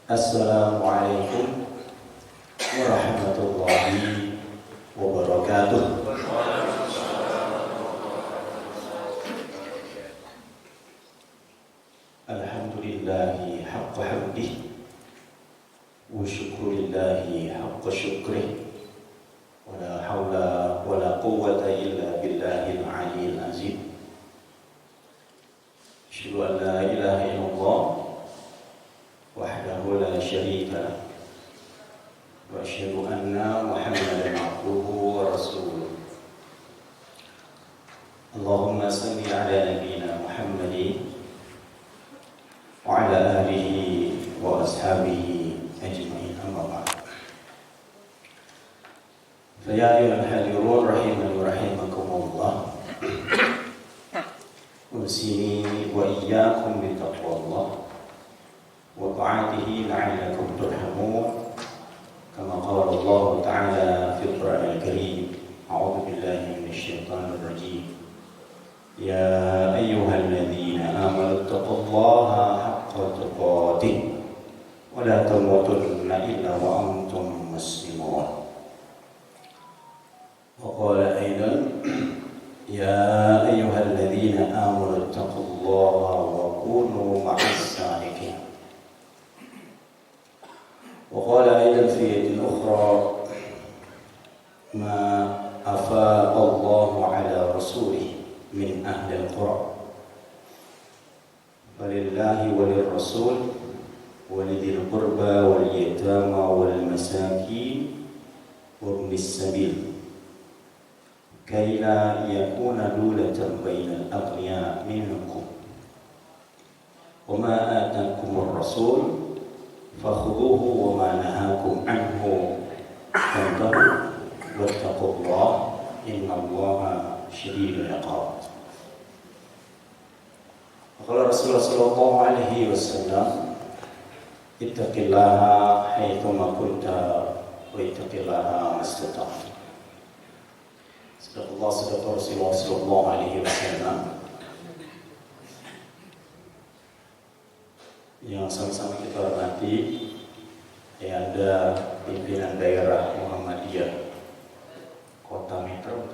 Assalamualaikum warahmatullahi wabarakatuh. Alhamdulillahi haqqa hamdih wa syukurillahi haqqa syukrih wa la hawla wa la quwwata illa billahil aliyyil azim. Asyhadu an la ilaha illallah wahdahu la syarika lah wa asyhadu anna Muhammadan abduhu wa rasuluh. Allahumma salli ala nabiyyina Muhammadin wa ala alihi wa ashabihi ajma'in, amma ba'd. Fa ya ayyuhal hadirun rahimani wa rahimakumullah, usini wa iyyakum bi taqwallah wa ta'atihi la'allakum turhamun, kama qala Allah ta'ala fil Qur'anil Karim. A'udzu billahi minasy syaithanir rajim. Ya ayyuhalladzina amanu taqullaha haqqa tuqatih wa la tamutunna illa wa antum muslimun. Wa qala aidan ya ayyuhalladzina amanu taqullaha wa kunu ma'as sadiqin. وقال أيضا في آية أخرى ما أفاء الله على رسوله من أهل القرى فلله وللرسول ولذي القربى واليتامى والمساكين وابن السبيل كي لا يكون دولة بين الأغنياء منكم وما آتاكم الرسول فخذوه وما نهاكم عنه فانتهوا واتقوا الله إن الله شديد العقاب. وقال رسول الله صلى الله عليه وسلم اتق الله حيثما كنت واتق الله ما استطعت. صدق الله صدق رسول الله صلى الله عليه وسلم. Yang sama-sama kita hormati, yang ada pimpinan daerah Muhammadiyah Kota Metro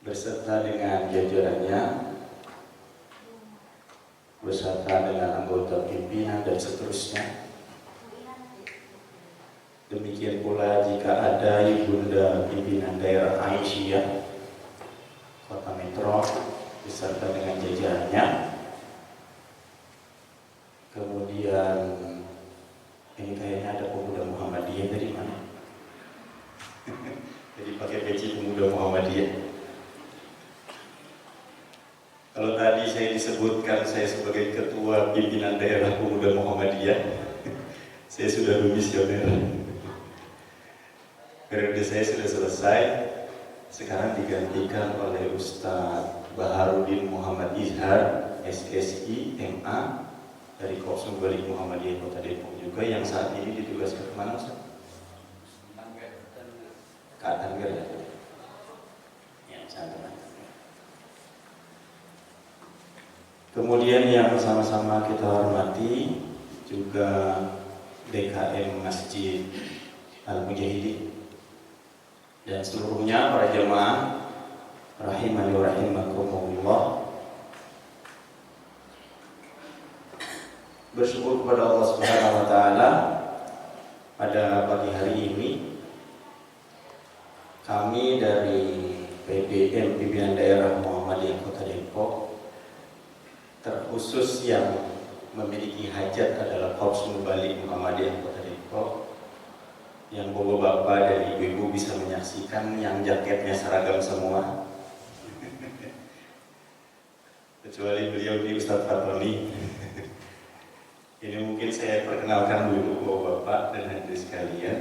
beserta dengan jajarannya, beserta dengan anggota pimpinan dan seterusnya. Demikian pula jika ada ibunda pimpinan daerah Aisyah Kota Metro beserta dengan jajarannya. Kemudian ini kayaknya ada pemuda Muhammadiyah dari mana? Jadi pakai peci pemuda Muhammadiyah. Kalau tadi saya disebutkan saya sebagai ketua pimpinan daerah pemuda Muhammadiyah, saya sudah misioner. Periode saya sudah selesai. Sekarang digantikan oleh Ustaz Baharudin Muhammad Izhar, SSI, MA, dari Korps Balik Muhammadiyah Kota Depok juga, yang saat ini ditugaskan kemana Ustaz? Ke Tangger ya? Ya, sangat. Kemudian yang sama-sama kita hormati juga DKM Masjid Al-Mujahidin dan seluruhnya para jemaah rahimani wa rahimakumullah. Bersyukur kepada Allah Subhanahu wa taala pada pagi hari ini kami dari PDM Pimpinan Daerah Muhammadiyah Kota Depok, terkhusus yang memiliki hajat adalah Korps Mubalik Muhammadiyah Kota Depok, yang bapak-bapak dan ibu-ibu bisa menyaksikan yang jaketnya seragam semua kecuali beliau di Ustadz Fatoni. Ini mungkin saya perkenalkan dulu bapak dan hadirin sekalian.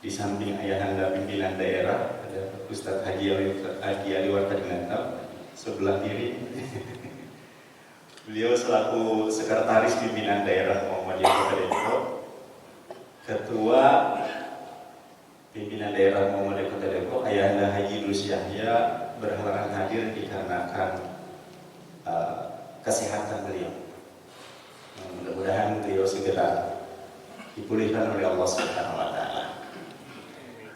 Di samping ayahanda pimpinan daerah ada Ustadz Haji Ali Wartadinata, sebelah kiri beliau selaku sekretaris pimpinan daerah Muhammadiyah Kota Depok, ketua pimpinan daerah Muhammadiyah Kota Depok ayahanda Haji Lus Yahya berhalangan hadir dikarenakan kesehatan beliau. Mudah-mudahan beliau segera dipulihkan oleh Allah Subhanahu wa taala.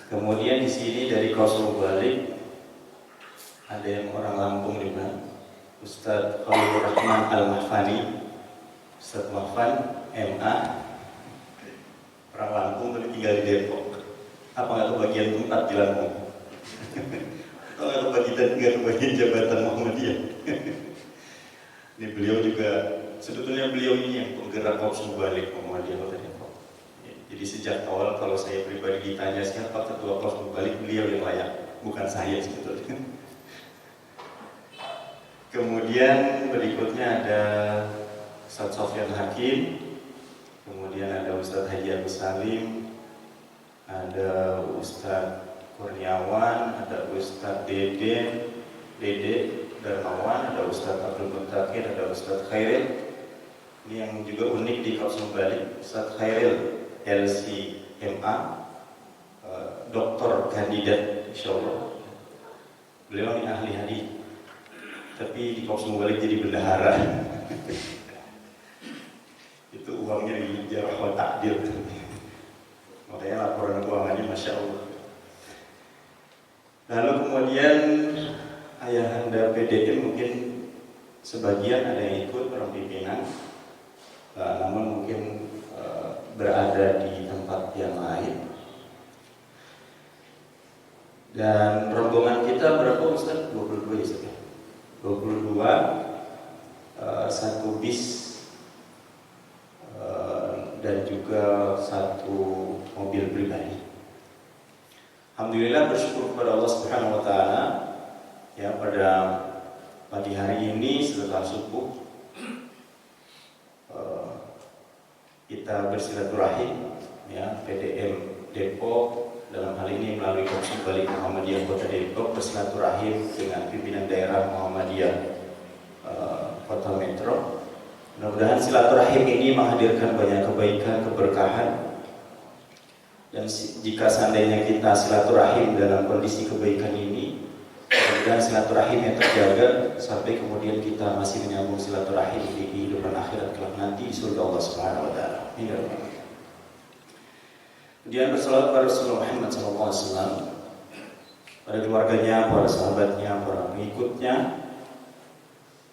Kemudian di sini dari Qausul Balik ada yang orang Lampung juga, Ustadz Khalilur Rahman Al-Mahfani. Ustadz Mahfan MA, orang Lampung tapi tinggal di Depok. Apa nggak kebagian tempat di Lampung? Atau nggak kebagian jabatan Muhammadiyah? Ini beliau juga, sebetulnya beliau ini yang penggerak Qausul Balik Muhammadiyah Kota Depok. Jadi sejak awal kalau saya pribadi ditanya siapa ketua Qausul Balik, beliau yang layak, bukan saya sebetulnya. Kemudian berikutnya ada Ustadz Sofyan Hakim, kemudian ada Ustadz Haji Agus Salim, ada Ustadz Kurniawan, ada Ustadz Dede Darmawan, ada Ustadz Abdul Mutakir, ada Ustadz Khairil. Ini yang juga unik di Qausul Balik, Ustadz Khairil LCMA, doktor kandidat insyaallah. Beliau ini ahli hadis, tapi di Qausul Balik jadi bendahara. Itu uangnya di jarah wa ta'dil. Makanya laporan keuangannya Masya Allah. Lalu kemudian ayahanda PDM mungkin sebagian ada yang ikut orang pimpinan, namun mungkin berada di tempat yang lain. Dan rombongan kita berapa Ustaz? 22 ya Ustaz? 22, satu bis dan juga satu mobil pribadi. Alhamdulillah, bersyukur kepada Allah Subhanahu wa taala ya, pada pagi hari ini setelah subuh kita bersilaturahim ya, PDM Depok dalam hal ini melalui Qausul Balik Muhammadiyah Kota Depok bersilaturahim dengan pimpinan daerah Muhammadiyah Kota Metro. Mudah-mudahan silaturahim ini menghadirkan banyak kebaikan, keberkahan. Dan jika seandainya kita silaturahim dalam kondisi kebaikan ini, mudah-mudahan silaturahim yang terjaga sampai kemudian kita masih menyambung silaturahim di kehidupan akhirat kelak nanti di surga Allah Subhanahu wa taala. Kemudian bersalawat kepada Rasulullah Muhammad SAW, pada keluarganya, para sahabatnya, para pengikutnya.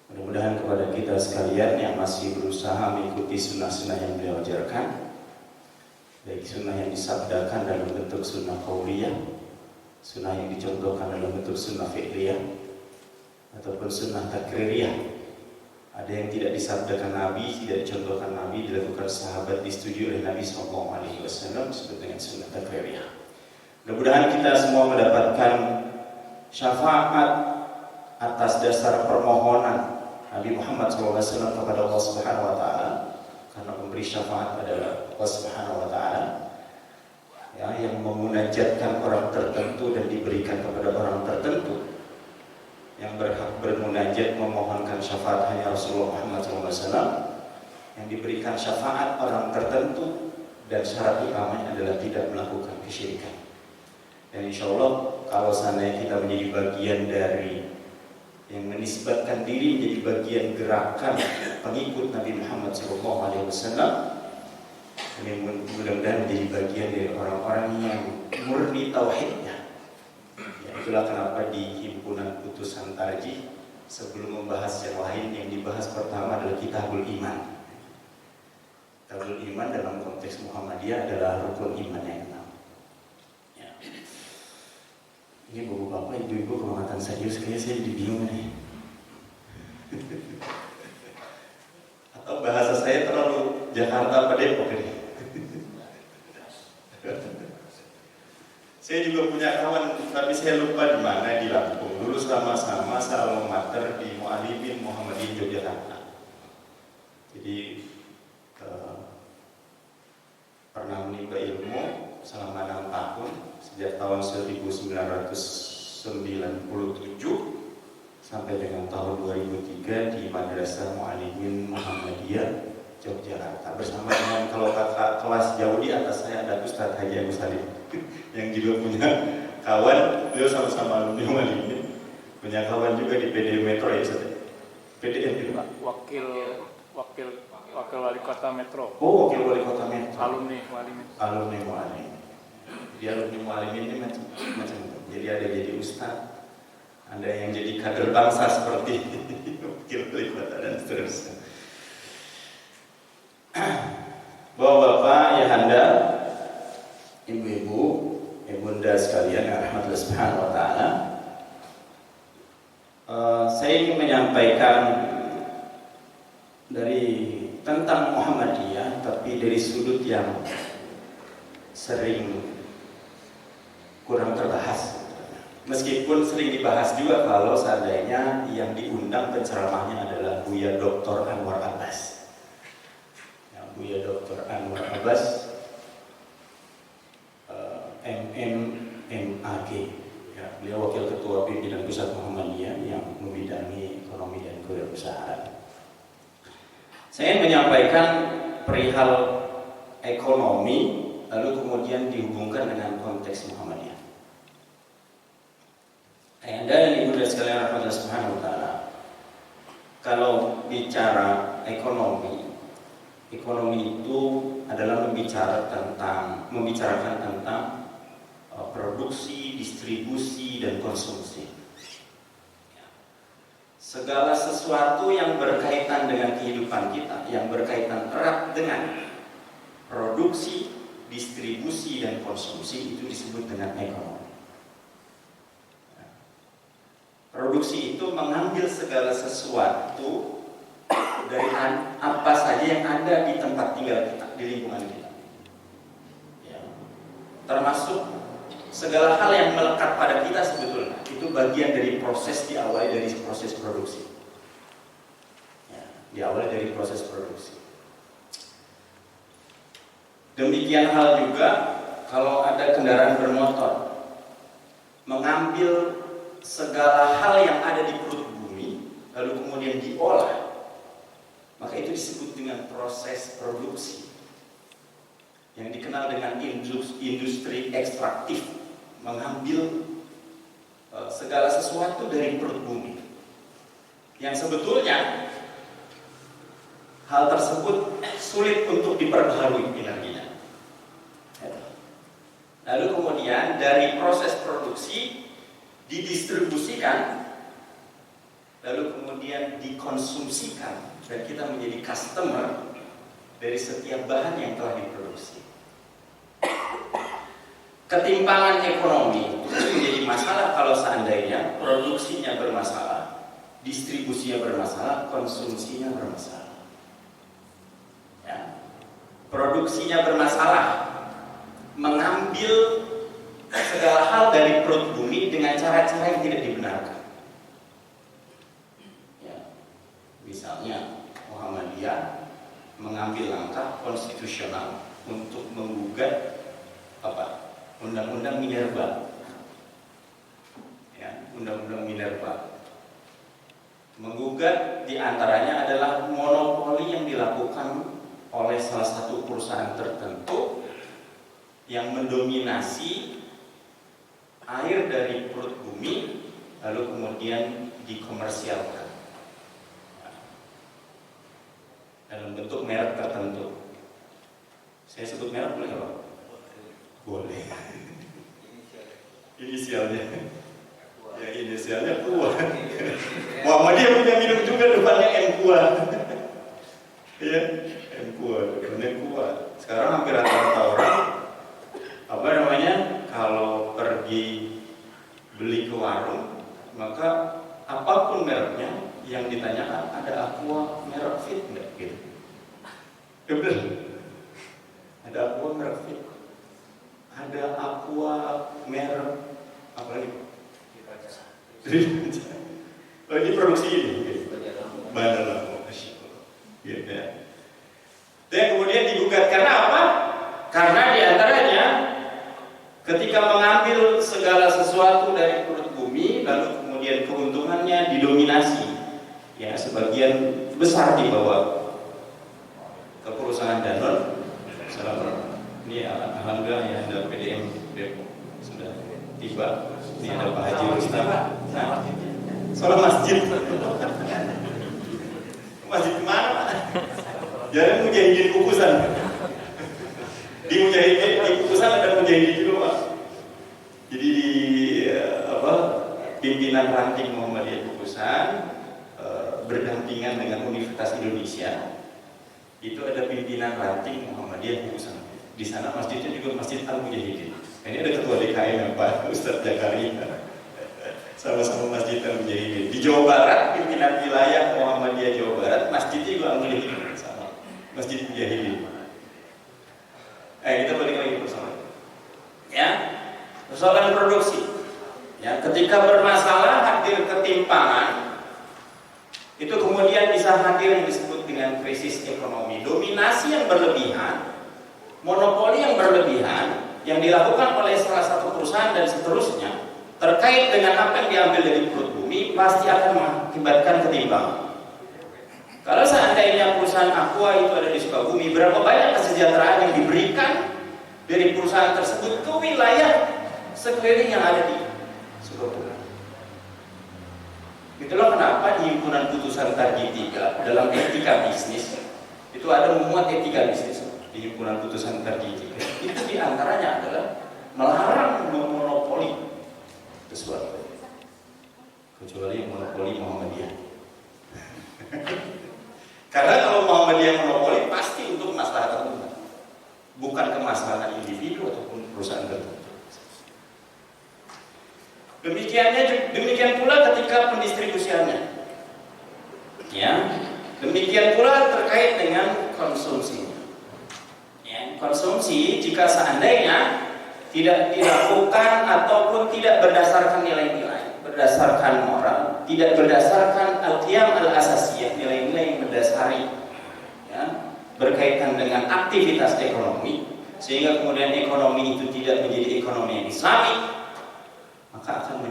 Mudah-mudahan kepada kita sekalian yang masih berusaha mengikuti sunnah-sunnah yang beliau ajarkan, baik sunnah yang disabdakan dalam bentuk sunnah qauliyah, sunnah yang dicontohkan dalam bentuk sunnah fi'liyah, ataupun sunnah takririyah. Ada yang tidak disabdakan Nabi, tidak dicontohkan Nabi, dilakukan sahabat, disetujui oleh Nabi SAW, disebut dengan sunnah takririyah. Mudah-mudahan kita semua mendapatkan syafaat atas dasar permohonan Nabi Muhammad SAW kepada Allah Subhanahu wa taala, karena pemberi syafaat adalah Allah Subhanahu wa taala ya, yang memunajatkan orang tertentu dan diberikan kepada orang tertentu. Yang berhak bermunajat memohonkan syafaat hanya Rasulullah Muhammad SAW, yang diberikan syafaat orang tertentu, dan syarat utamanya adalah tidak melakukan kesyirikan. Dan insya Allah kalau seandainya kita menjadi bagian dari yang menisbatkan diri menjadi bagian gerakan pengikut Nabi Muhammad SAW, ini mudah-mudahan menjadi bagian dari orang-orang yang murni tauhidnya. Ya, itulah kenapa di himpunan putusan tarjih sebelum membahas yang lain, yang dibahas pertama adalah Kitabul Iman. Kitabul Iman dalam konteks Muhammadiyah adalah rukun iman yang enam. Ya. Ini bapak-bapak, ibu-ibu kehormatan serius, kayaknya saya jadi bingung nih. Atau bahasa saya terlalu Jakarta apa Depok ini? Saya juga punya kawan, tapi saya lupa di mana, di Lampung. Dulu sama-sama alma mater di Mu'alimin Muhammadiyah Yogyakarta. Jadi pernah menimba ilmu selama 6 tahun, sejak tahun 1997 sampai dengan tahun 2003 di Madrasah Mu'alimin Muhammadiyah Yogyakarta. Bersama dengan, kalau kakak kelas jauh di atas saya, ada Ustadz Haji Agus Salim yang juga punya kawan, beliau sama-sama alumni Mu'alimin, punya kawan juga di PDM Metro ya Ustadz? PDM juga? Wakil wakil wali kota Metro. Oh, wakil wali kota Metro. Alumni Mualimin. Alumni Mualimin. Di alumni Mualimin ini macam-macam. Jadi ada jadi ustaz, ada yang jadi kader bangsa seperti wakil wali kota dan seterusnya. Bapak-bapak, ayahanda, ibu-ibu, ibunda sekalian yang rahmatullah subhanahu wa ta'ala, saya ingin menyampaikan tentang Muhammadiyah, tapi dari sudut yang sering kurang terbahas. Meskipun sering dibahas juga kalau seandainya yang diundang penceramahnya adalah Buya Dr. Anwar Abbas. Buya Dr. Anwar Abbas, MMAG, ya, beliau wakil ketua pimpinan pusat Muhammadiyah yang membidangi ekonomi dan kewirausahaan. Saya menyampaikan perihal ekonomi, lalu kemudian dihubungkan dengan konteks Muhammadiyah. Ayahanda dan ibu dan sekalian rahmatullah subhanahu wa ta'ala, kalau bicara ekonomi itu adalah membicarakan tentang produksi, distribusi, dan konsumsi. Segala sesuatu yang berkaitan dengan kehidupan kita, yang berkaitan erat dengan produksi, distribusi, dan konsumsi, itu disebut dengan ekonomi. Produksi itu mengambil segala sesuatu dari apa saja yang ada di tempat tinggal kita, di lingkungan kita, ya. Termasuk segala hal yang melekat pada kita sebetulnya itu bagian dari proses, diawali dari proses produksi, ya, diawali dari proses produksi. Demikian hal juga kalau ada kendaraan bermotor, mengambil segala hal yang ada di perut bumi lalu kemudian diolah, maka itu disebut dengan proses produksi yang dikenal dengan industri ekstraktif, mengambil segala sesuatu dari perut bumi yang sebetulnya hal tersebut sulit untuk diperbaharui energinya. Lalu kemudian dari proses produksi didistribusikan, lalu kemudian dikonsumsikan, dan kita menjadi customer dari setiap bahan yang telah diproduksi. Ketimpangan ekonomi itu menjadi masalah kalau seandainya produksinya bermasalah, distribusinya bermasalah, konsumsinya bermasalah. Ya. Produksinya bermasalah, mengambil segala hal dari perut bumi dengan cara-cara yang tidak dibenarkan. Ya. Misalnya Muhammadiyah mengambil langkah konstitusional untuk menggugat undang-undang minerba, ya, undang-undang minerba. Menggugat diantaranya adalah monopoli yang dilakukan oleh salah satu perusahaan tertentu yang mendominasi air dari perut bumi lalu kemudian dikomersialkan dalam bentuk merek tertentu. Saya sebut merek boleh nggak Pak? Boleh. Inisialnya. Ya inisialnya Kuah. Muhammadiyah punya minum juga depannya M Kuah. Ya, M Kuah, depannya Kuah. Sekarang hampir rata-rata orang kalau pergi beli ke warung, maka apapun mereknya yang ditanyakan, ada Aqua merek Fit enggak gitu. Betul. Ada Aqua merek Fit. Ada Aqua merek apa lagi? Oh, ini produksi ini. Bandar Lampung. Gitu ya. Dan kemudian digugat karena apa? Karena diantaranya ketika mengambil segala sesuatu dari perut bumi, lalu kemudian keuntungannya didominasi, ya sebagian besar dibawa ke perusahaan Danone. Ini alhamdulillah ya ada PDM Depok sudah tiba. Ini ada Pak Haji Rustam. Nah, soal masjid. Masjid kemana Pak? mujahidin kukusan. Di mujahidin di kukusan ada mujahidin juga Pak. Jadi di pimpinan ranting Muhammadiyah Kukusan berdampingan dengan Universitas Indonesia. Itu ada pimpinan ranting Muhammadiyah Kukusan. Di sana masjidnya juga Masjid Al-Mujahidin. Ini ada ketua DKM Pak Ustadz Jakaria. Sama-sama Masjid Al-Mujahidin. Di Jawa Barat, pimpinan wilayah Muhammadiyah Jawa Barat, masjidnya juga Al-Mujahidin sama. Masjid Mujahidin. Kita balik lagi ke persoalan. Ya, persoalan produksi. Ya, ketika bermasalah hadir ketimpangan, itu kemudian bisa hadir yang disebut dengan krisis ekonomi. Dominasi yang berlebihan, monopoli yang berlebihan, yang dilakukan oleh salah satu perusahaan dan seterusnya, terkait dengan apa yang diambil dari perut bumi, pasti akan mengakibatkan ketimpangan. Kalau seandainya perusahaan Aqua itu ada di Sukabumi, berapa banyak kesejahteraan yang diberikan dari perusahaan tersebut ke wilayah sekeliling yang ada di Sukabumi. Itulah kenapa di himpunan putusan Tarji 3 dalam etika bisnis itu ada memuat etika bisnis di himpunan putusan Tarji 3. Itu diantaranya adalah melarang monopoli sesuatu, kecuali monopoli Muhammadiyah. Karena kalau Muhammadiyah monopoli pasti untuk maslahat umat, bukan kemaslahatan individu ataupun perusahaan tertentu. Demikian pula ketika pendistribusiannya. Ya, demikian pula terkait dengan konsumsi. Ya, konsumsi jika seandainya tidak dilakukan ataupun tidak berdasarkan nilai-nilai, berdasarkan moral, tidak berdasarkan al-qiyam al-asasiyah, nilai-nilai yang mendasari, ya, berkaitan dengan aktivitas ekonomi, sehingga kemudian ekonomi itu tidak menjadi ekonomi yang islami, maka akan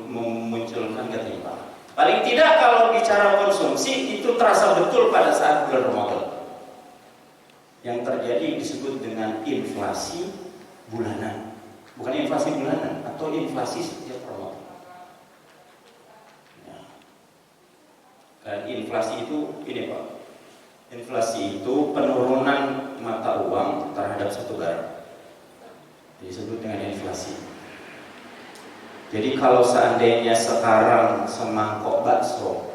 memunculkan ketimpangan. Paling tidak kalau bicara konsumsi itu terasa betul pada saat bulan Ramadan. Yang terjadi disebut dengan inflasi bulanan. Bukan inflasi bulanan, atau inflasi setiap Ramadan. Ya. Dan inflasi itu ini Pak. Inflasi itu penurunan mata uang terhadap satu barang. Disebut dengan inflasi. Jadi kalau seandainya sekarang semangkok bakso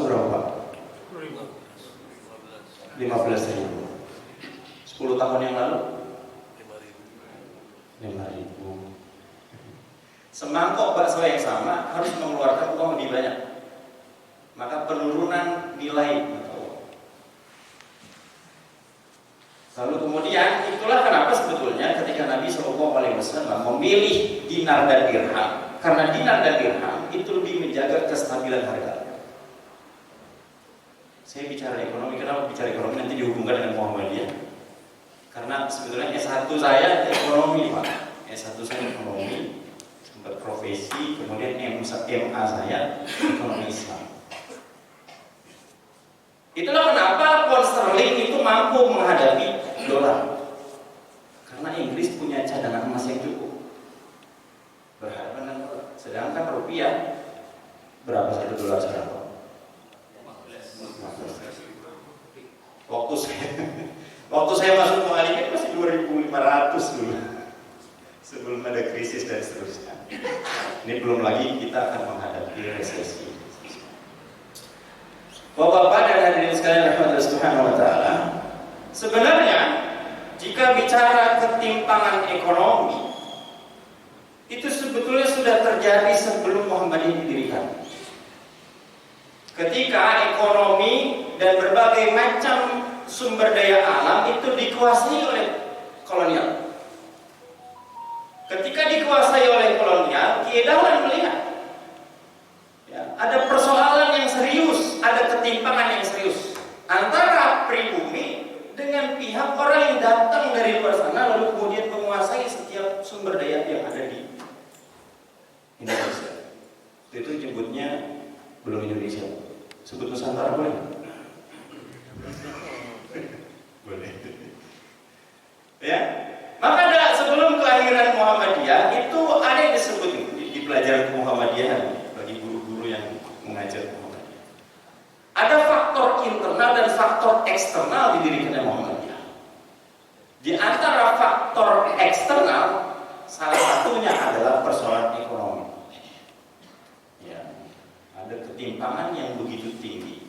berapa? 15.000. 10 tahun yang lalu 5.000. Semangkok bakso yang sama harus mengeluarkan uang lebih banyak. Maka penurunan nilai atau lalu kemudian itulah kenapa sebetulnya ketika Nabi SAW memilih dinar dan dirham, karena dinar dan dirham itu lebih menjaga kestabilan harga. Saya bicara ekonomi, kenapa bicara ekonomi nanti dihubungkan dengan Muhammadiyah? Karena sebetulnya S1 saya ekonomi Pak, S1 saya ekonomi, sempat profesi, kemudian MA saya ekonomi Islam. Itulah kenapa pound sterling itu mampu menghadapi dolar, karena Inggris punya cadangan emas yang cukup berhadapan dengan dolar. Sedangkan rupiah berapa satu dolar sekarang? 15. Waktu saya masuk Muhammadiyah masih 2.500 dulu, sebelum ada krisis dan seterusnya. Ini belum lagi kita akan menghadapi resesi. Bapak-bapak dan hadirin sekalian rahmatullah subhanahu wa ta'ala, sebenarnya jika bicara ketimpangan ekonomi itu sebetulnya sudah terjadi sebelum Muhammadiyah didirikan. Ketika ekonomi dan berbagai macam sumber daya alam itu dikuasai oleh kolonial. Ketika dikuasai oleh kolonial, Kiai Dahlan melihat ya, ada persoalan yang serius, ada ketimpangan yang serius antara pribumi dengan pihak orang yang datang dari luar sana lalu kemudian menguasai setiap sumber daya yang ada di Indonesia. Itu nyebutnya belum Indonesia, sebut Nusantara boleh? Boleh. Ya, maka sebelum kelahiran Muhammadiyah itu ada yang disebut di pelajaran Muhammadiyah bagi guru-guru yang mengajar Muhammadiyah. Ada faktor internal dan faktor eksternal didirikannya Muhammadiyah. Di antara faktor eksternal, salah satunya adalah persoalan ekonomi. Ya, ada ketimpangan yang begitu tinggi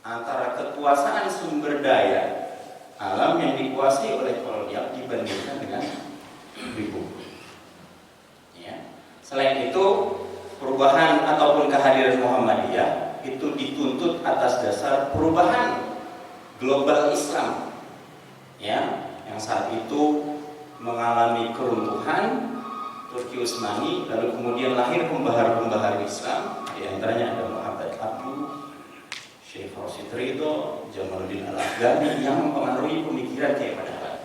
antara kekuasaan sumber daya alam yang dikuasai oleh kolonial dibandingkan dengan pribumi. Ya. Selain itu, perubahan ataupun kehadiran Muhammadiyah itu dituntut atas dasar perubahan global Islam, ya, yang saat itu mengalami keruntuhan Turki Utsmani, lalu kemudian lahir pembahar-pembahar Islam, di antaranya ada Muhammad Abduh, Syekh Rosid Ridho, Jamaluddin Al-Afghani yang mempengaruhi pemikiran Kiai Madahlan.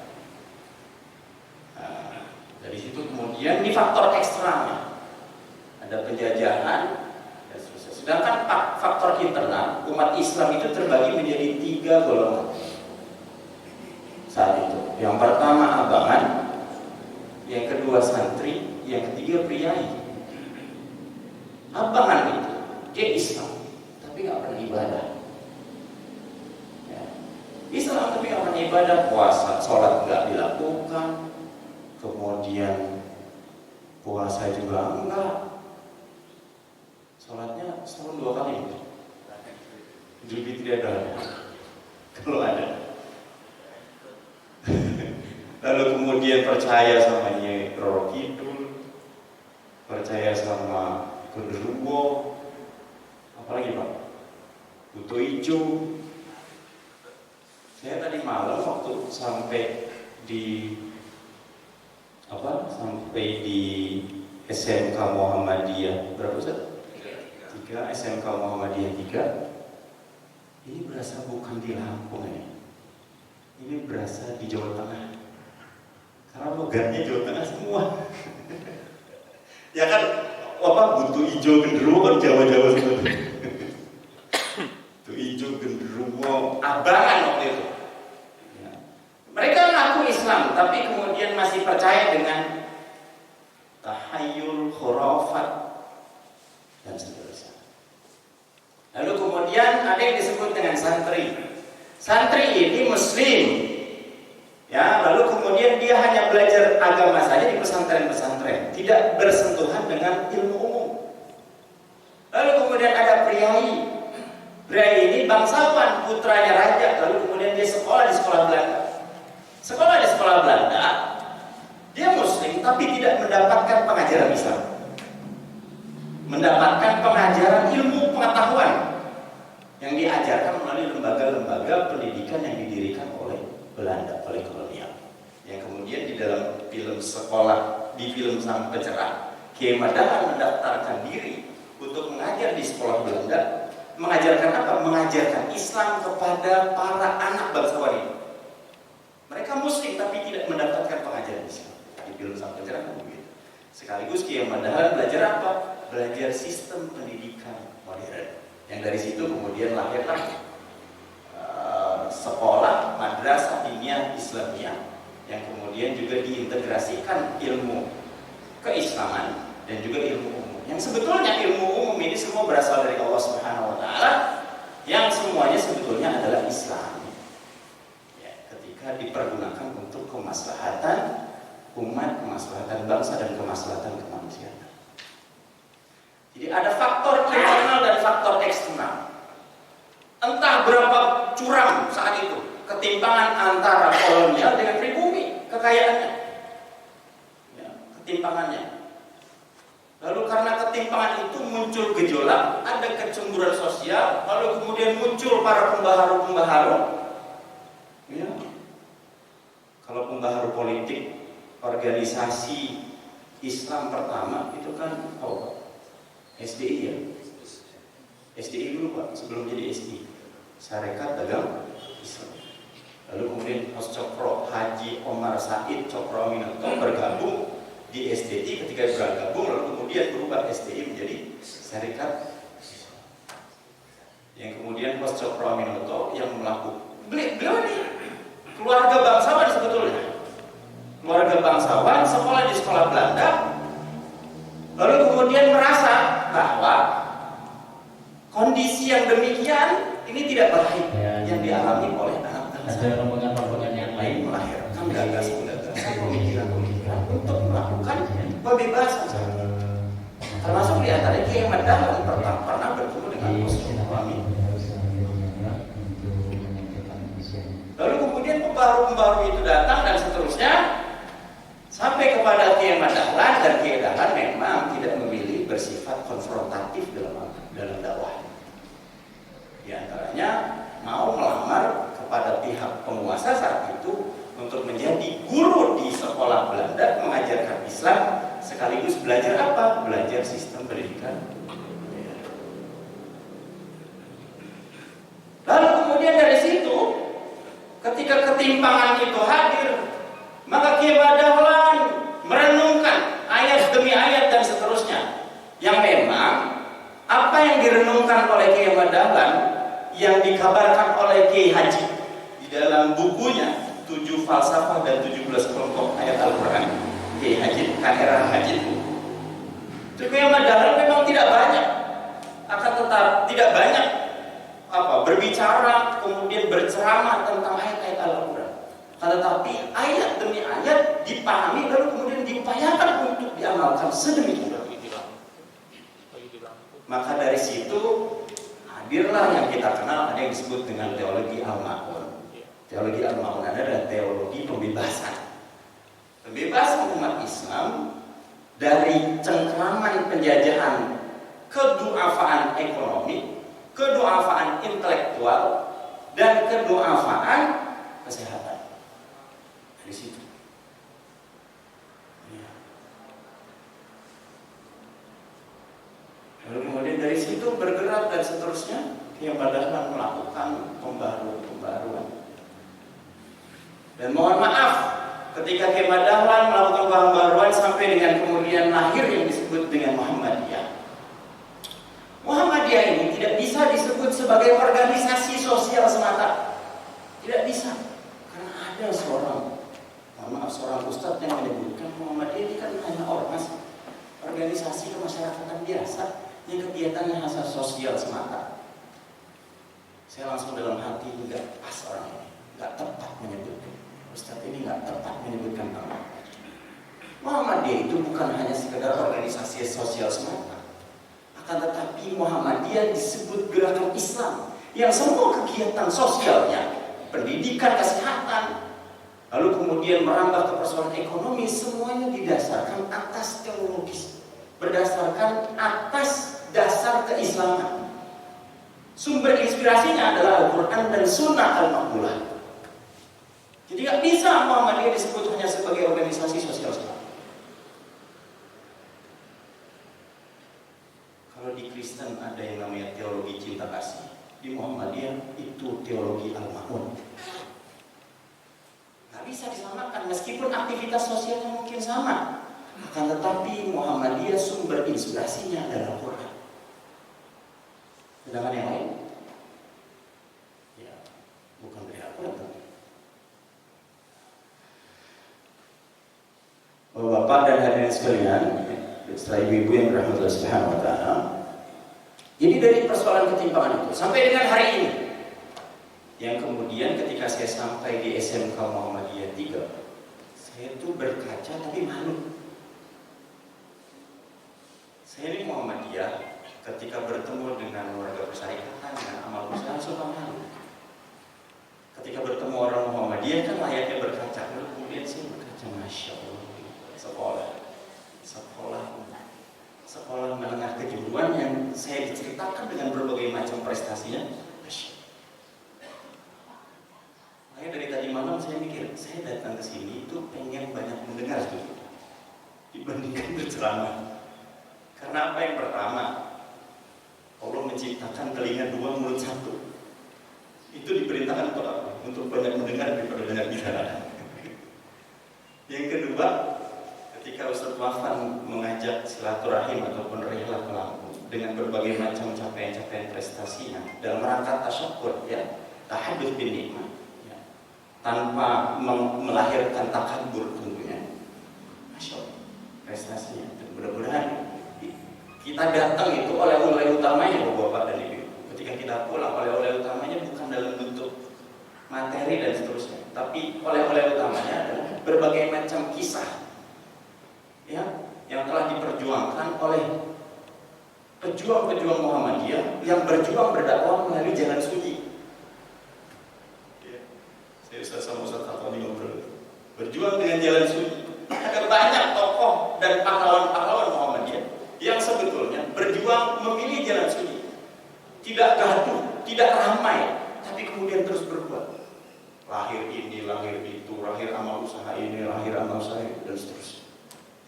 Dari situ kemudian di faktor eksternalnya ada penjajahan dan seterusnya. Sedangkan faktor internal, umat Islam itu terbagi menjadi 3 golongan saat itu. Yang pertama abangan, yang kedua santri, yang ketiga priai. Abangan itu dia Islam tapi nggak pernah ibadah. Ya. Islam tapi nggak pernah ibadah, puasa, sholat nggak dilakukan, kemudian puasa juga enggak. Sholatnya setahun 2 kali. Jadi tidak ada. Kalau ada. Lalu kemudian percaya sama Nyai Roro Kidul, percaya sama Genderuwo, apalagi Pak? Buto Ijo. Saya tadi malam waktu sampai di SMK Muhammadiyah berapa Ustaz? 3, SMK Muhammadiyah 3. Ini berasa bukan di Lampung ya. Ini berasa di Jawa Tengah. Karena logatnya Jawa Tengah semua. Ya kan, Buto Ijo Genderuwo kan Jawa-Jawa semua. Buto Ijo Genderuwo abangan waktu itu. Ya. Mereka mengaku Islam, tapi kemudian masih percaya dengan tahayul, khurafat dan seterusnya. Lalu kemudian ada yang disebut dengan santri. Santri ini Muslim, ya. Lalu kemudian dia hanya belajar agama saja di pesantren-pesantren, tidak bersentuhan dengan ilmu umum. Lalu kemudian ada priai. Priai ini bangsawan, putranya raja. Lalu kemudian dia sekolah di sekolah Belanda. Sekolah di sekolah Belanda, dia Muslim tapi tidak mendapatkan pengajaran Islam. Mendapatkan pengajaran ilmu pengetahuan yang diajarkan melalui lembaga-lembaga pendidikan yang didirikan oleh Belanda, oleh kolonial. Yang kemudian di dalam film sekolah, di film Sang Pencerah, Kiai Madahlan mendaftarkan diri untuk mengajar di sekolah Belanda. Mengajarkan apa? Mengajarkan Islam kepada para anak bangsawan ini. Mereka Muslim tapi tidak mendapatkan pengajaran Islam. Di film Sang Pencerah kan begitu. Sekaligus Kiai Madahlan belajar apa? Belajar sistem pendidikan modern. Yang dari situ kemudian lahirlah sekolah madrasah diniyah Islamiyah yang kemudian juga diintegrasikan ilmu keislaman dan juga ilmu umum. Yang sebetulnya ilmu umum ini semua berasal dari Allah Subhanahu wa taala yang semuanya sebetulnya adalah Islam. Ya, ketika dipergunakan untuk kemaslahatan umat, kemaslahatan bangsa dan kemaslahatan kemanusiaan. Jadi ada faktor internal dan faktor eksternal. Entah berapa curam saat itu ketimpangan antara kolonial dengan pribumi, kekayaannya, ya, ketimpangannya. Lalu karena ketimpangan itu muncul gejolak, ada kecemburuan sosial, lalu kemudian muncul para pembaharu-pembaharu. Ya. Kalau pembaharu politik, organisasi Islam pertama itu kan SDI ya. SDI dulu Pak, sebelum jadi SDI, Sarekat Dagang Islam. Lalu kemudian Hos Cokro Haji Omar Said Cokro Aminoto bergabung di SDI. Ketika bergabung lalu kemudian berubah SDI menjadi Sarekat Islam. Yang kemudian Hos Cokro Aminoto yang melakukan beliau ini keluarga bangsawan sebetulnya. Keluarga bangsawan sekolah di sekolah Belanda. Lalu kemudian merasa bahwa kondisi yang demikian ini tidak baik Ya, yang dialami oleh anak bangsa. Ada rombongan-rombongan yang lain Melahirkan gagasan-gagasan pemikiran-pemikiran untuk melakukan pembebasan. Termasuk di antara Kiai Ahmad Dahlan pernah bertemu dengan Rasulullah. Lalu kemudian pembaru-pembaru itu datang dan seterusnya sampai kepada Kiai Ahmad Dahlan, dan Kiai Dahlan memang tidak memilih bersifat konfrontatif dalam dakwah. Di antaranya mau melamar kepada pihak penguasa saat itu untuk menjadi guru di sekolah Belanda mengajarkan Islam sekaligus belajar apa? Belajar sistem pendidikan. Lalu kemudian dari situ ketika ketimpangan itu hadir, maka Kiai Ahmad Dahlan merenungkan ayat demi ayat dan seterusnya, yang memang apa yang direnungkan oleh Kiai Ahmad Dahlan yang dikabarkan oleh Kiai Haji di dalam bukunya 7 falsafah dan 17 kelompok ayat Al-Quran, Kiai Haji, KRA Haji itu Kiai Ahmad Dahlan memang tidak banyak, akan tetap tidak banyak berbicara kemudian berceramah tentang ayat-ayat Al-Quran, tetapi ayat demi ayat dipahami lalu kemudian diupayakan untuk diamalkan sedemikian. Maka dari situ hadirlah yang kita kenal, ada yang disebut dengan teologi Al-Ma'un. Teologi Al-Ma'un adalah teologi pembebasan. Pembebasan umat Islam dari cengkraman penjajahan, keduafaan ekonomi, keduafaan intelektual, dan keduafaan kesehatan. Dari situ. Lalu kemudian dari situ bergerak dan seterusnya, yang padahal melakukan pembaruan. Dan mohon maaf, ketika Kiai Ahmad Dahlan melakukan pembaruan sampai dengan kemudian lahir yang disebut dengan Muhammadiyah. Muhammadiyah ini tidak bisa disebut sebagai organisasi sosial semata. Tidak bisa. Karena ada seorang ustadz yang menyebutkan Muhammadiyah ini kan hanya ormas, organisasi kemasyarakatan biasa yang kegiatannya hanya sosial semata. Saya langsung dalam hati, nggak pas orang ini, nggak tepat menyebutkan. Ustadz ini nggak tepat menyebutkan nama. Muhammadiyah itu bukan hanya sekedar organisasi sosial semata, akan tetapi Muhammadiyah disebut gerakan Islam yang semua kegiatan sosialnya, pendidikan, kesehatan, lalu kemudian merambah ke persoalan ekonomi, semuanya didasarkan atas teologis, berdasarkan atas dasar keislaman. Sumber inspirasinya adalah Al-Quran dan Sunnah Al-Maqbulah. Jadi nggak bisa Muhammadiyah disebut hanya sebagai organisasi sosial semata. Kalau di Kristen ada yang namanya teologi cinta kasih, di Muhammadiyah itu teologi Al-Ma'un. Nggak bisa disamakan meskipun aktivitas sosialnya mungkin sama, akan tetapi Muhammadiyah sumber inspirasinya adalah Al-Quran. Sedangkan yang lain, ya bukan dari Al-Quran. Bapak dan hadirin sekalian, setelah ibu-ibu yang dirahmati Allah Subhanahu wa taala. Jadi dari persoalan ketimpangan itu sampai dengan hari ini, yang kemudian ketika saya sampai di SMK Muhammadiyah 3, saya itu berkaca tapi malu. Saya ini Muhammadiyah ketika bertemu dengan warga persyarikatan, dengan amal usaha suka malu. Ketika bertemu orang Muhammadiyah kan layaknya berkaca, lalu kemudian saya berkaca, Masya Allah, sekolah menengah kejuruan yang saya diceritakan dengan berbagai macam prestasinya. Makanya dari tadi malam saya mikir, saya datang ke sini itu pengen banyak mendengar tuh dibandingkan berceramah. Karena apa? Yang pertama, Allah menciptakan telinga 2, mulut 1. Itu diperintahkan untuk apa? Untuk banyak mendengar daripada banyak bicara. Yang kedua, ketika Ustaz Wafan mengajak silaturahim ataupun rihlah ke Lampung dengan berbagai macam capaian-capaian prestasinya dalam rangka tasyakur, ya, tahadduts bin nikmah, ya, tanpa melahirkan takabur tentunya. Masya Allah, prestasinya. Dan mudah-mudahan kita datang itu oleh utamanya Bapak dan Ibu. Ketika kita pulang oleh utama tapi oleh-oleh utamanya adalah berbagai macam kisah ya yang telah diperjuangkan oleh pejuang-pejuang Muhammadiyah yang berjuang berdakwah melalui jalan sunyi. Saya Ustaz sama Ustaz Fatoni ngobrol, berjuang dengan jalan sunyi. Ada banyak tokoh dan pahlawan-pahlawan Muhammadiyah yang sebetulnya berjuang memilih jalan sunyi, tidak gaduh, tidak ramai, tapi kemudian terus berbuat. Lahir ini, lahir itu, lahir amal usaha ini, lahir amal usaha itu, dan seterusnya.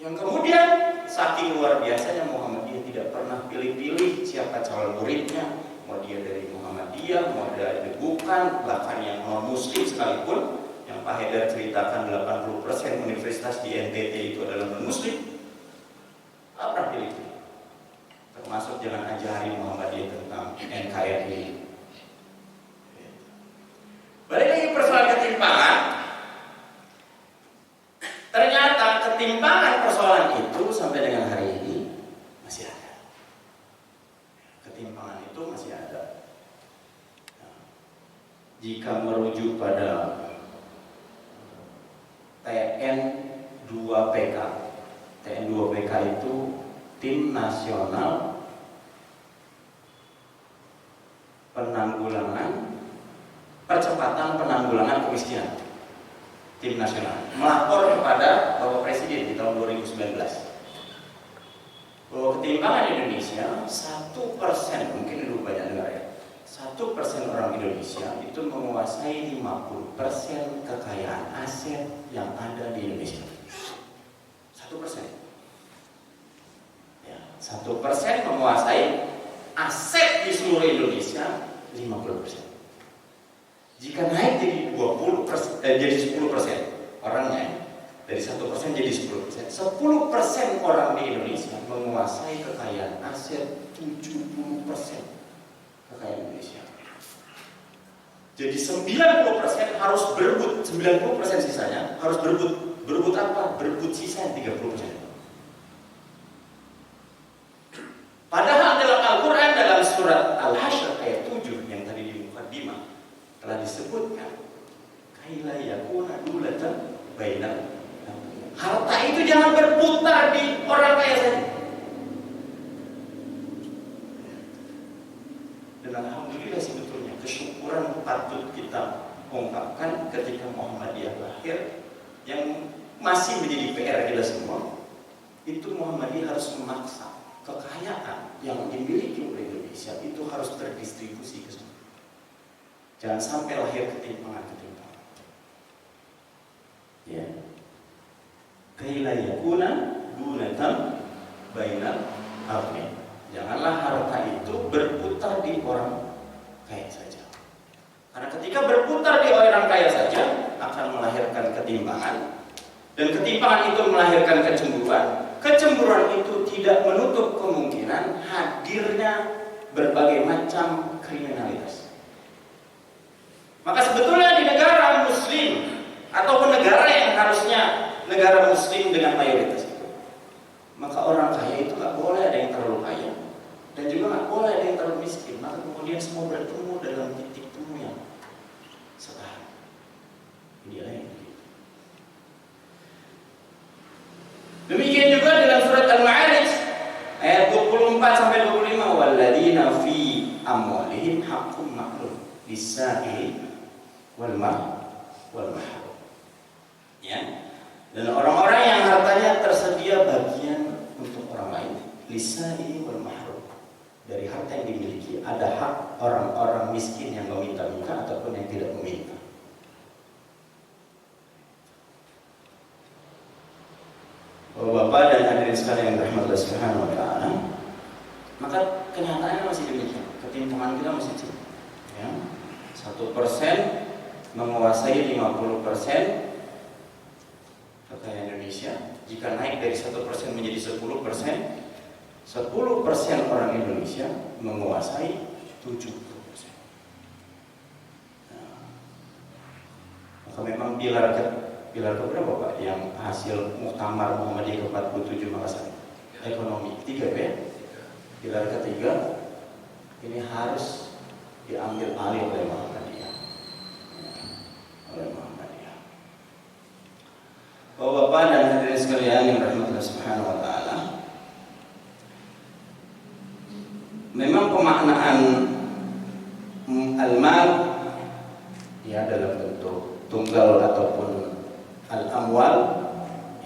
Yang kemudian saking luar biasanya Muhammadiyah tidak pernah pilih-pilih siapa calon muridnya, mau dia dari Muhammadiyah, mau dia bukan, bahkan yang non muslim sekalipun. Yang Pak Haidar ceritakan 80% universitas di NTT itu adalah non muslim, tak pernah pilih-pilih. Termasuk jangan ajari Muhammadiyah tentang NKRI. Balik lagi persoalan ketimpangan. Ternyata ketimpangan persoalan itu sampai dengan hari ini masih ada. Ketimpangan itu masih ada. Jika merujuk pada TN2PK, TN2PK itu Tim Nasional Percepatan Penanggulangan Kemiskinan. Tim Nasional melapor kepada Bapak Presiden di tahun 2019 bahwa ketimpangan Indonesia 1%, mungkin dulu banyak negara ya, 1% orang Indonesia itu menguasai 50% kekayaan aset yang ada di Indonesia. 1%. Ya, 1% menguasai aset di seluruh Indonesia 50%. Jika naik jadi 10% orangnya, dari 1% jadi 10%. 10% orang di Indonesia menguasai kekayaan aset 70% kekayaan Indonesia. Jadi 90% harus berebut, 90% sisanya harus berebut. Berebut apa? Berebut sisa 30%. Padahal dalam Al-Quran, dalam surat Al-Hasyr ayat 7 yang tadi di Muqaddimah telah disebutkan, kaila yakuna dulatan bainal. Harta itu jangan berputar di orang kaya saja. Dan alhamdulillah sebetulnya kesyukuran patut kita ungkapkan ketika Muhammadiyah lahir, yang masih menjadi PR kita semua, itu Muhammadiyah harus memaksa kekayaan yang dimiliki oleh Indonesia itu harus terdistribusi ke semua. Jangan sampai lahir ketimpangan-ketimpangan. Ya. Kaila yakuna dunatan bainal aghniyah. Janganlah harta itu berputar di orang kaya saja. Karena ketika berputar di orang kaya saja akan melahirkan ketimpangan, dan ketimpangan itu melahirkan kecemburuan. Kecemburuan itu tidak menutup kemungkinan hadirnya berbagai macam kriminalitas. Maka sebetulnya di negara muslim ataupun negara yang harusnya negara muslim dengan mayoritas itu, maka orang kaya itu nggak boleh ada yang terlalu kaya dan juga nggak boleh ada yang terlalu miskin. Maka kemudian semua bertemu dalam titik temu yang setara. Inilah yang begitu. Demikian juga dalam surat Al-Ma'arij ayat 24 sampai 25, walladzina fi amwalihim haqqun ma'lum lis-sa'ili wal mahrum. Ya. Dan orang-orang yang hartanya tersedia bagian untuk orang lain, lis-sa'ili wal mahrum. Dari harta yang dimiliki ada hak orang-orang miskin yang meminta-minta ataupun yang tidak meminta. Bapak dan hadirin sekalian yang dirahmati Allah Subhanahu wa taala, maka kenyataannya masih demikian. Ketimpangan kita masih tinggi. Ya. 1% menguasai 50% kekayaan Indonesia. Jika naik dari 1% menjadi 10%, 10% orang Indonesia menguasai 70%. Nah, maka memang pilar keberapa Pak yang hasil Muktamar Muhammadiyah ke-47 Makassar? Ekonomi. 3 ya? Pilar ketiga ini harus diambil alih oleh Muhammadiyah. Oleh Muhammadiyah. pemaknaan al-mal ya dalam bentuk tunggal ataupun al-amwal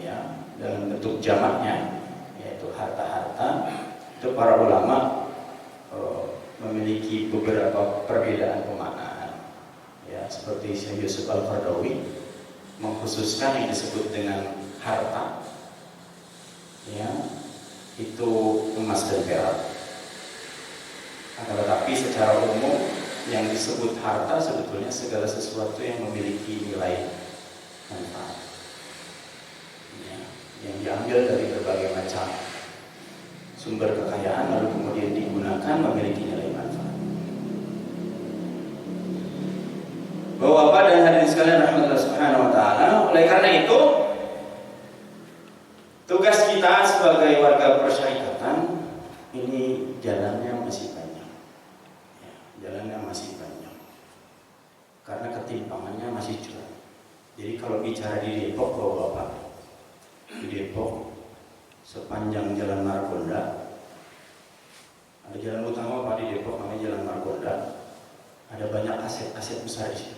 ya dalam bentuk jamaknya yaitu harta-harta, itu para ulama memiliki beberapa perbedaan pemaknaan ya, seperti Syekh Yusuf Al-Qaradawi mengkhususkan yang disebut dengan harta ya itu emas dan perak. Tetapi secara umum yang disebut harta sebetulnya segala sesuatu yang memiliki nilai manfaat ya, yang diambil dari berbagai macam sumber kekayaan lalu kemudian digunakan memiliki nilai manfaat. Bapak-bapak dan hadirin sekalian rahmatullah subhanahu wa ta'ala, oleh karena itu tugas kita sebagai warga persyarikatan ini jalannya masih banyak ya, jalannya masih banyak karena ketimpangannya masih curam. Jadi kalau bicara di Depok, bapak-bapak, di Depok sepanjang Jalan Margonda, ada jalan utama Pak di Depok namanya Jalan Margonda, ada banyak aset-aset besar di situ.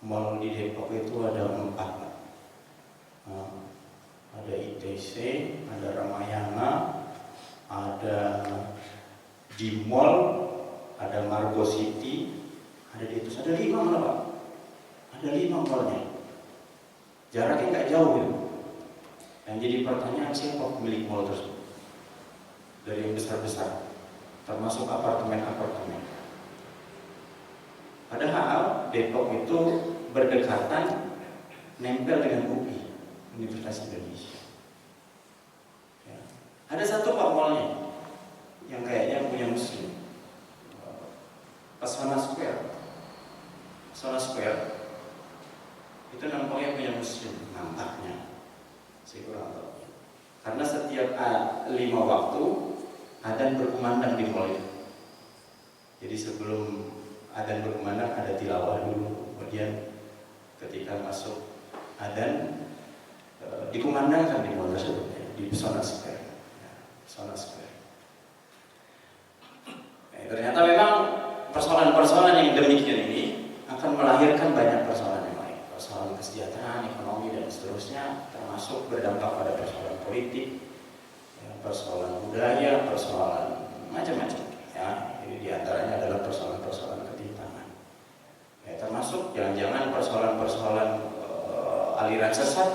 Mall di Depok itu ada 4, ada ITC, ada Ramayana, ada di Mall, ada Margo City, ada di itu, ada 5 malah Pak, ada 5 mallnya, jaraknya nggak jauh gitu. Yang jadi pertanyaan, siapa pemilik mall tersebut? Dari yang besar-besar, termasuk apartemen-apartemen. Padahal Depok itu berdekatan, nempel dengan UI, Universitas Indonesia. Ya. Ada satu Pak mallnya yang kayaknya punya Muslim, Pesona Square. Pesona Square itu nampaknya punya Muslim, nampaknya. Saya kurang tahu. Karena setiap 5 waktu adzan berkumandang di mall itu. Jadi sebelum adzan berkumandang ada tilawah dulu, kemudian ketika masuk adzan dikumandangkan di mall tersebut ya, di Pesona Square. Ya, Pesona Square. Ternyata memang persoalan-persoalan yang demikian ini akan melahirkan banyak persoalan yang lain, persoalan kesejahteraan, ekonomi dan seterusnya, termasuk berdampak pada persoalan politik, ya, persoalan budaya, persoalan macam-macam. Ya, ini diantaranya adalah persoalan-persoalan ketimpangan. Ya, termasuk jangan-jangan persoalan-persoalan aliran sesat,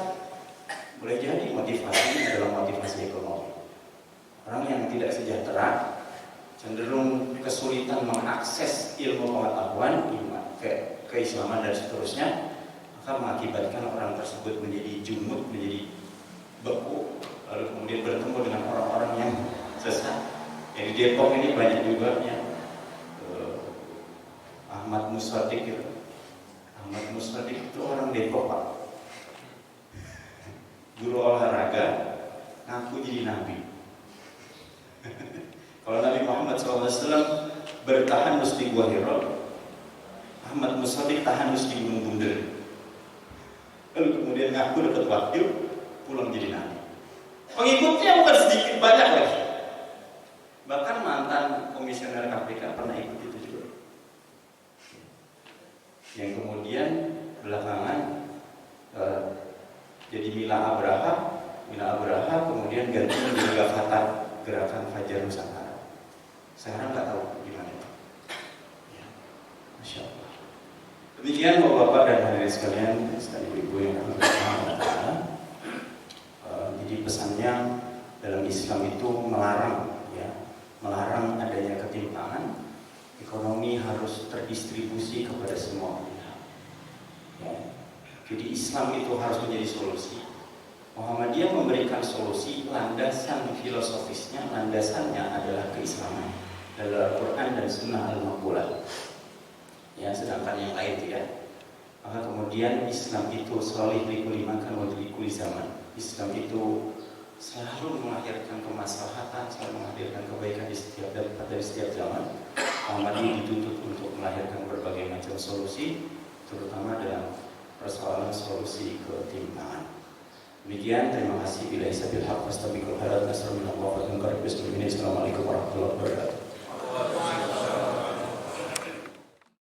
boleh jadi motivasinya adalah motivasi ekonomi. Orang yang tidak sejahtera cenderung kesulitan mengakses ilmu pengetahuan, keislaman dan seterusnya, maka mengakibatkan orang tersebut menjadi jumud, menjadi beku, lalu kemudian bertemu dengan orang-orang yang sesat. Yang di Depok ini banyak juga ya, Ahmad Musadik itu. Ahmad Musadik itu orang Depok Pak, guru olahraga, ngaku jadi nabi. Kalau Nabi Muhammad SAW bertahan di Gua Hira, Ahmad Musadik tahan di Gunung Bunder. Lalu kemudian ngaku dapat wahyu, pulang jadi nabi. Pengikutnya bukan sedikit, banyak lagi. Bahkan mantan komisioner KPK pernah ikut itu juga. Yang kemudian belakangan jadi Mila Abraha kemudian ganti menjadi Gerakan Fajar Nusantara. Sekarang nggak tahu gimana. Ya, Masya Allah. Demikian bapak-bapak dan hadirin sekalian, ibu-ibu yang kami hormati. Jadi pesannya dalam Islam itu melarang adanya ketimpangan. Ekonomi harus terdistribusi kepada semua pihak. Ya. Jadi Islam itu harus menjadi solusi. Muhammadiyah memberikan solusi, landasan filosofisnya, landasannya adalah keislaman dalam Al-Quran dan Sunnah Al-Maqbulah. Ya, sedangkan yang lain tidak. Maka kemudian Islam itu selalu likuli makan wa likuli zaman. Islam itu selalu melahirkan kemaslahatan, selalu menghadirkan kebaikan di setiap tempat dari setiap zaman. Muhammadiyah dituntut untuk melahirkan berbagai macam solusi, terutama dalam persoalan solusi ketimpangan. Demikian, terima kasih. Bila isabil haq, fastabiqul khairat, nasrul minallah, wa tunkarib bismillahirrahmanirrahim. Assalamualaikum warahmatullahi wabarakatuh.